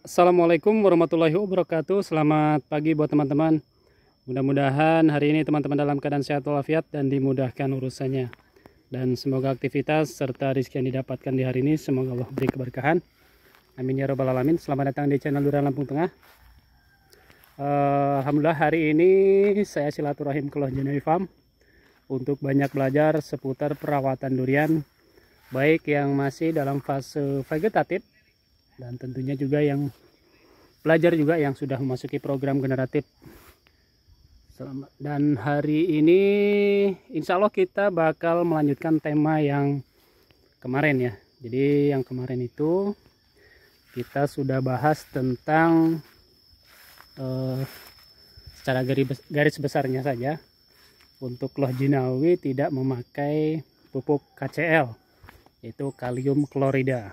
Assalamualaikum warahmatullahi wabarakatuh. Selamat pagi buat teman-teman. Mudah-mudahan hari ini teman-teman dalam keadaan sehat walafiat dan dimudahkan urusannya. Dan semoga aktivitas serta rezeki yang didapatkan di hari ini semoga Allah beri keberkahan. Amin ya robbal alamin. Selamat datang di channel Durian Lampung Tengah. Alhamdulillah hari ini saya silaturahim ke Loh Jenewi Farm untuk banyak belajar seputar perawatan durian, baik yang masih dalam fase vegetatif dan tentunya juga yang belajar juga yang sudah memasuki program generatif. Dan hari ini insya Allah kita bakal melanjutkan tema yang kemarin ya. Jadi yang kemarin itu kita sudah bahas tentang secara garis besarnya saja untuk Loh Jinawi tidak memakai pupuk KCl, yaitu kalium klorida.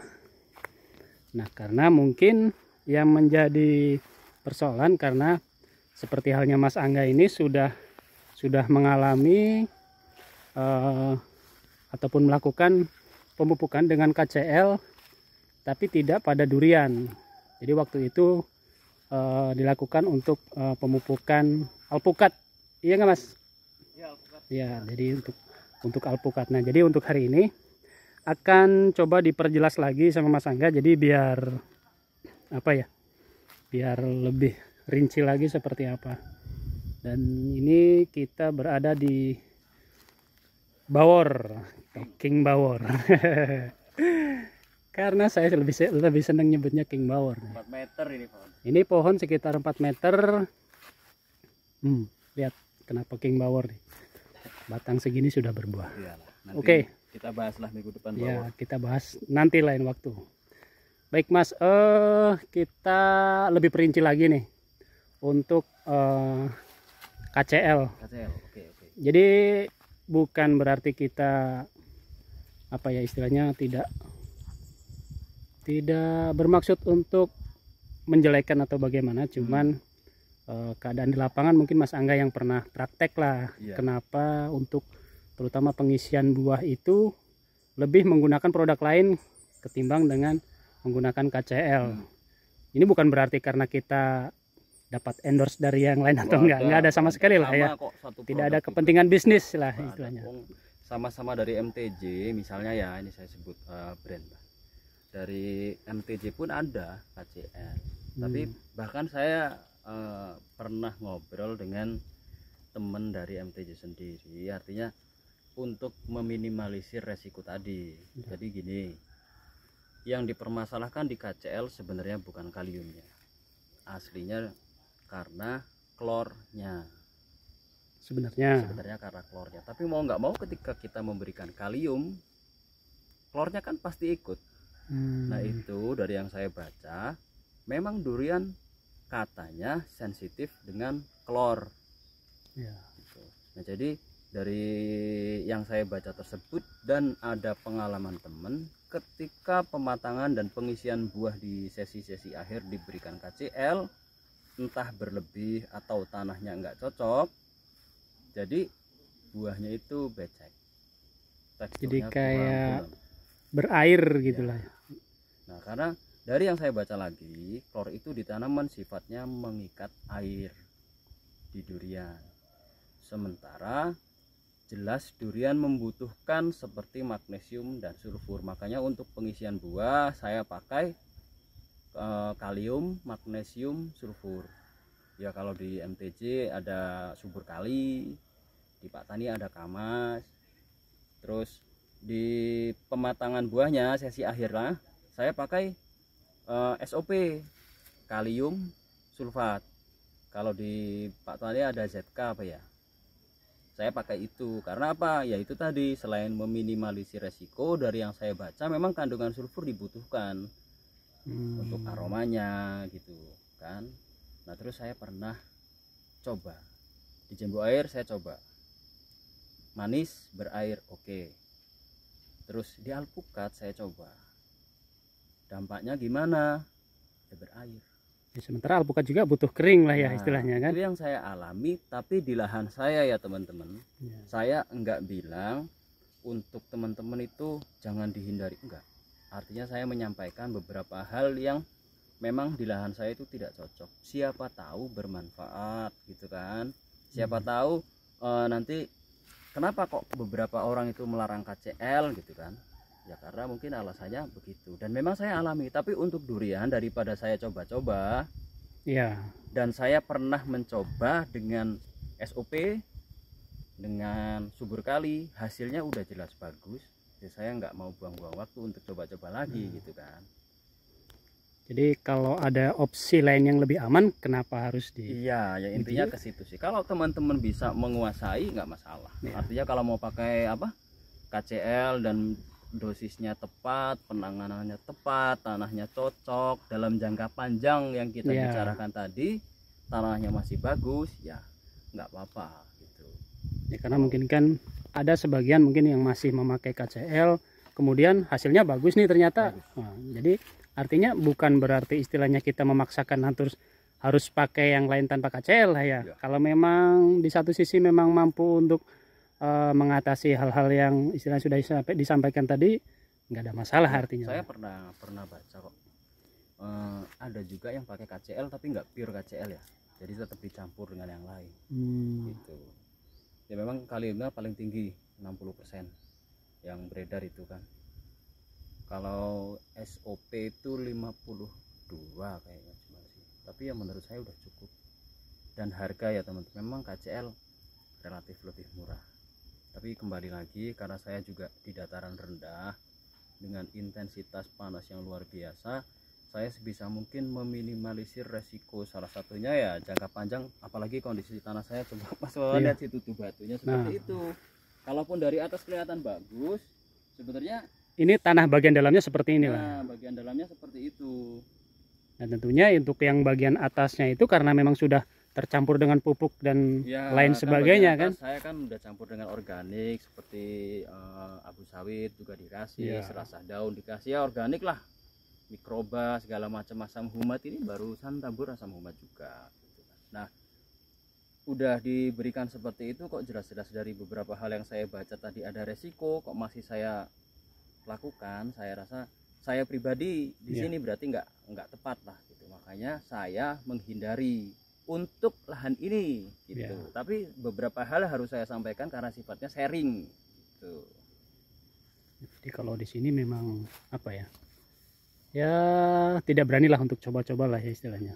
Nah, karena mungkin yang menjadi persoalan karena seperti halnya Mas Angga ini sudah mengalami ataupun melakukan pemupukan dengan KCl tapi tidak pada durian. Jadi waktu itu dilakukan untuk pemupukan alpukat. Iya nggak Mas? Iya, alpukat. Ya, jadi untuk alpukat. Nah, jadi untuk hari ini akan coba diperjelas lagi sama Mas Angga, jadi biar apa ya, biar lebih rinci lagi seperti apa. Dan ini kita berada di Bawor, King Bawor. Karena saya lebih senang nyebutnya King Bawor. 4 meter ini pohon. Ini pohon sekitar 4 meter. Lihat kenapa King Bawor nih. Batang segini sudah berbuah. Iyalah, Oke. Kita bahaslah minggu depan. Ya, kita bahas nanti lain waktu. Baik Mas, kita lebih perinci lagi nih untuk KCl. KCl, oke. Jadi bukan berarti kita apa ya istilahnya tidak bermaksud untuk menjelekkan atau bagaimana, cuman keadaan di lapangan mungkin Mas Angga yang pernah praktek lah. Iya. Kenapa untuk terutama pengisian buah itu lebih menggunakan produk lain ketimbang dengan menggunakan KCl. Ini bukan berarti karena kita dapat endorse dari yang lain atau enggak ada sama sekali lah ya. Tidak ada kepentingan bisnis lah istilahnya. Sama-sama dari MTJ misalnya ya, ini saya sebut brand. Dari MTJ pun ada KCl. Tapi bahkan saya pernah ngobrol dengan teman dari MTJ sendiri, artinya untuk meminimalisir resiko tadi. Jadi gini, yang dipermasalahkan di KCl sebenarnya bukan kaliumnya, aslinya karena klornya. Sebenarnya karena klornya. Tapi mau nggak mau ketika kita memberikan kalium, klornya kan pasti ikut. Nah itu dari yang saya baca, memang durian katanya sensitif dengan klor. Ya. Nah jadi dari yang saya baca tersebut dan ada pengalaman teman, ketika pematangan dan pengisian buah di sesi-sesi akhir diberikan KCl, entah berlebih atau tanahnya nggak cocok, jadi buahnya itu becek. Jadi kayak berair gitulah. Ya. Nah karena dari yang saya baca lagi, klor itu di tanaman sifatnya mengikat air di durian. Sementara jelas durian membutuhkan seperti magnesium dan sulfur, makanya untuk pengisian buah saya pakai kalium, magnesium, sulfur. Ya kalau di MTJ ada subur kali, di Pak Tani ada kamas. Terus di pematangan buahnya sesi akhir lah saya pakai SOP kalium sulfat. Kalau di Pak Tani ada ZK apa ya, saya pakai itu karena apa ya, itu tadi selain meminimalisir resiko, dari yang saya baca memang kandungan sulfur dibutuhkan untuk aromanya gitu kan. Nah terus saya pernah coba di jembo air, saya coba manis berair oke. Terus di alpukat saya coba, dampaknya gimana ya, berair. Ya, sementara alpukat juga butuh kering lah ya istilahnya kan. Itu yang saya alami, tapi di lahan saya ya teman-teman. Ya. Saya enggak bilang untuk teman-teman itu jangan dihindari, enggak. Artinya saya menyampaikan beberapa hal yang memang di lahan saya itu tidak cocok. Siapa tahu bermanfaat gitu kan. Siapa tahu nanti kenapa kok beberapa orang itu melarang KCL gitu kan. Ya karena mungkin alasannya begitu. Dan memang saya alami, tapi untuk durian daripada saya coba-coba, ya, dan saya pernah mencoba dengan SOP, dengan subur kali, hasilnya udah jelas bagus. Jadi saya nggak mau buang-buang waktu untuk coba-coba lagi gitu kan. Jadi kalau ada opsi lain yang lebih aman, kenapa harus di? Iya, ya intinya ke situ sih. Kalau teman-teman bisa menguasai nggak masalah. Ya. Artinya kalau mau pakai apa KCL dan dosisnya tepat, penanganannya tepat, tanahnya cocok, dalam jangka panjang yang kita Ya. bicarakan tadi, tanahnya masih bagus, ya nggak apa-apa gitu. Ya, karena mungkin kan ada sebagian mungkin yang masih memakai KCL, kemudian hasilnya bagus nih ternyata. Nah, jadi artinya bukan berarti istilahnya kita memaksakan harus pakai yang lain tanpa KCL lah ya. Ya. Kalau memang di satu sisi memang mampu untuk mengatasi hal-hal yang istilahnya sudah disampaikan tadi, nggak ada masalah artinya. Saya pernah baca kok. Ada juga yang pakai KCL tapi nggak pure KCL ya. Jadi tetap dicampur dengan yang lain. Gitu. Ya memang kaliumnya paling tinggi 60% yang beredar itu kan. Kalau SOP itu 52 kayaknya cuma sih. Tapi ya menurut saya udah cukup. Dan harga ya teman-teman, memang KCL relatif lebih murah. Tapi kembali lagi karena saya juga di dataran rendah dengan intensitas panas yang luar biasa, saya sebisa mungkin meminimalisir resiko. Salah satunya ya jangka panjang, apalagi kondisi tanah saya coba pas lihat situ tuh batunya seperti itu. Kalaupun dari atas kelihatan bagus, sebenarnya ini tanah bagian dalamnya seperti ini lah. Nah, bagian dalamnya seperti itu. Dan tentunya untuk yang bagian atasnya itu karena memang sudah tercampur dengan pupuk dan ya, lain sebagainya kan. Saya kan udah campur dengan organik seperti abu sawit juga dikasih, serasah daun dikasih, ya organik lah, mikroba segala macam, asam humat ini barusan tabur asam humat juga. Nah, udah diberikan seperti itu kok jelas-jelas dari beberapa hal yang saya baca tadi ada resiko, kok masih saya lakukan. Saya rasa saya pribadi di sini berarti nggak tepat lah gitu. Makanya saya menghindari untuk lahan ini gitu. Tapi beberapa hal harus saya sampaikan karena sifatnya sharing gitu. Jadi kalau di sini memang apa ya? Ya tidak beranilah untuk coba-coba lah ya istilahnya.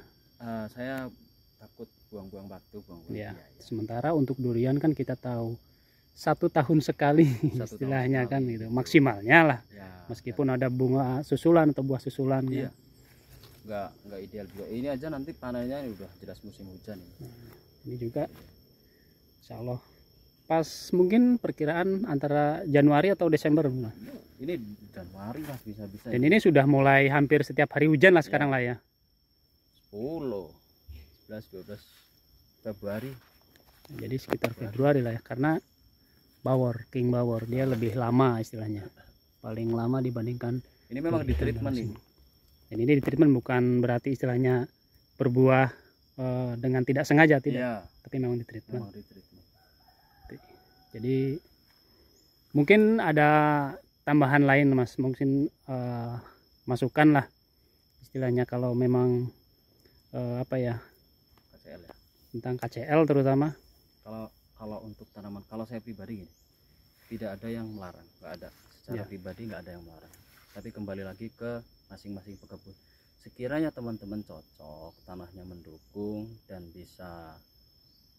Saya takut buang-buang waktu, buang-buang biaya. Sementara untuk durian kan kita tahu 1 tahun sekali istilahnya kan gitu. Maksimalnya lah. Ya, meskipun ada bunga susulan atau buah susulan. Iya. Nggak ideal juga. Ini aja nanti panennya udah jelas musim hujan ini. Ini juga insya Allah pas mungkin perkiraan antara Januari atau Desember. Ini Januari lah bisa-bisa. Dan ini sudah mulai hampir setiap hari hujan lah sekarang lah ya. 10, 11, 12 Februari. Jadi sekitar Februari lah ya, karena King Bawor dia lebih lama istilahnya, paling lama dibandingkan. Ini memang di treatment ini. Dan ini di treatment bukan berarti istilahnya berbuah dengan tidak sengaja, tidak, tapi memang di treatment. Jadi mungkin ada tambahan lain Mas, mungkin masukan lah istilahnya kalau memang apa ya, KCL ya, tentang KCL terutama. Kalau untuk tanaman, kalau saya pribadi gini, tidak ada yang melarang, nggak ada secara pribadi, nggak ada yang melarang. Tapi kembali lagi ke masing-masing pekebun. Sekiranya teman-teman cocok, tanahnya mendukung dan bisa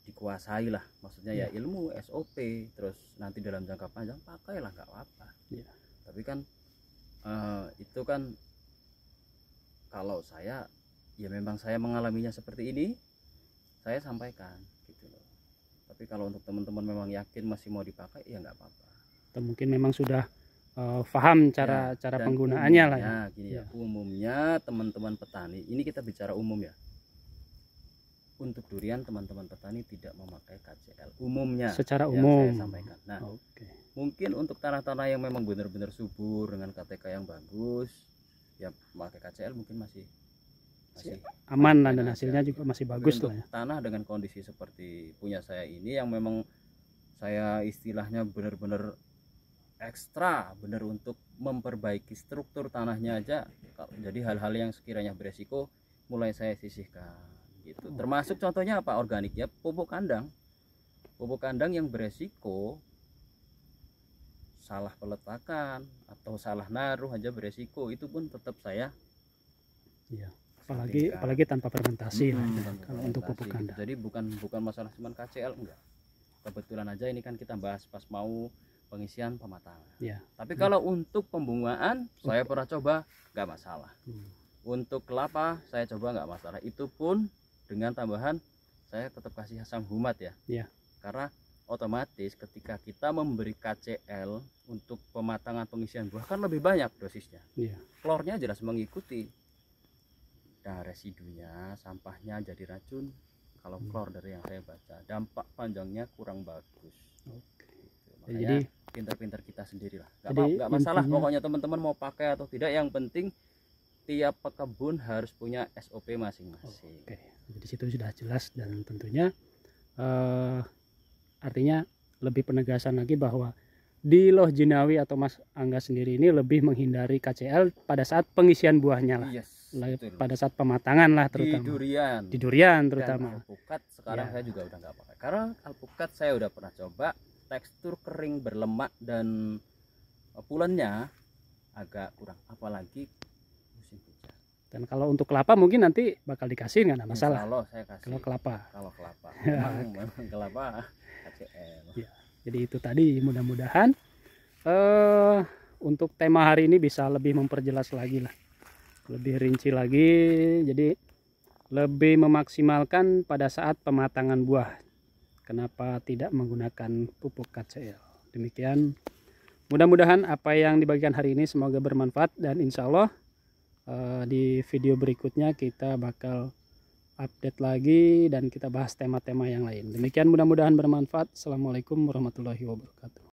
dikuasai lah, maksudnya ya ilmu SOP, terus nanti dalam jangka panjang pakailah, nggak apa-apa. Tapi kan itu kan kalau saya ya memang saya mengalaminya seperti ini, saya sampaikan gitu loh. Tapi kalau untuk teman-teman memang yakin masih mau dipakai, ya nggak apa-apa. Atau mungkin memang sudah paham cara penggunaannya lah ya. Gini ya, umumnya teman-teman petani, ini kita bicara umum ya. Untuk durian teman-teman petani tidak memakai KCL umumnya. Secara umum. Saya sampaikan. Nah, mungkin untuk tanah-tanah yang memang benar-benar subur dengan KTK yang bagus, ya memakai KCL mungkin masih aman dan hasilnya juga masih bagus lah ya. Tanah dengan kondisi seperti punya saya ini yang memang saya istilahnya benar-benar ekstra bener untuk memperbaiki struktur tanahnya aja. Jadi hal-hal yang sekiranya beresiko mulai saya sisihkan gitu. Termasuk contohnya apa? Organik ya, pupuk kandang. Pupuk kandang yang beresiko salah peletakan atau salah naruh aja beresiko, itu pun tetap saya ya. Apalagi tanpa fermentasi lah, tanpa kalau untuk fermentasi. pupuk kandang. Jadi bukan masalah cuma KCL, enggak. Kebetulan aja ini kan kita bahas pas mau pengisian pematangan. Ya. Tapi kalau untuk pembungaan saya pernah coba, nggak masalah. Untuk kelapa saya coba nggak masalah. Itu pun dengan tambahan saya tetap kasih asam humat ya. Ya. Karena otomatis ketika kita memberi KCL untuk pematangan pengisian buah kan lebih banyak dosisnya. Ya. Klornya jelas mengikuti. Nah, residunya, sampahnya jadi racun. Kalau klor dari yang saya baca, dampak panjangnya kurang bagus. Oke. Makanya Jadi pintar-pintar kita sendirilah. Jadi Nggak masalah intinya- pokoknya teman-teman mau pakai atau tidak, yang penting tiap pekebun harus punya SOP masing-masing. Oke, jadi situ sudah jelas, dan tentunya artinya lebih penegasan lagi bahwa di Loh Jinawi atau Mas Angga sendiri ini lebih menghindari KCL pada saat pengisian buahnya lah. Yes, betul. Pada saat pematangan lah Di terutama. durian. Di durian Dan terutama. alpukat sekarang Ya. saya juga udah nggak pakai. Karena alpukat saya udah pernah coba, tekstur kering berlemak dan pulennya agak kurang, apalagi musim hujan. Dan kalau untuk kelapa mungkin nanti bakal dikasih, nggak ada masalah. Insya Allah saya kasih. Kalau kelapa. Kalau kelapa, memang kelapa KCL. Ya. Jadi itu tadi, mudah-mudahan untuk tema hari ini bisa lebih memperjelas lagi lah, lebih rinci lagi, jadi lebih memaksimalkan pada saat pematangan buah. Kenapa tidak menggunakan pupuk KCL? Demikian, mudah-mudahan apa yang dibagikan hari ini semoga bermanfaat, dan insya Allah di video berikutnya kita bakal update lagi dan kita bahas tema-tema yang lain. Demikian, mudah-mudahan bermanfaat. Assalamualaikum warahmatullahi wabarakatuh.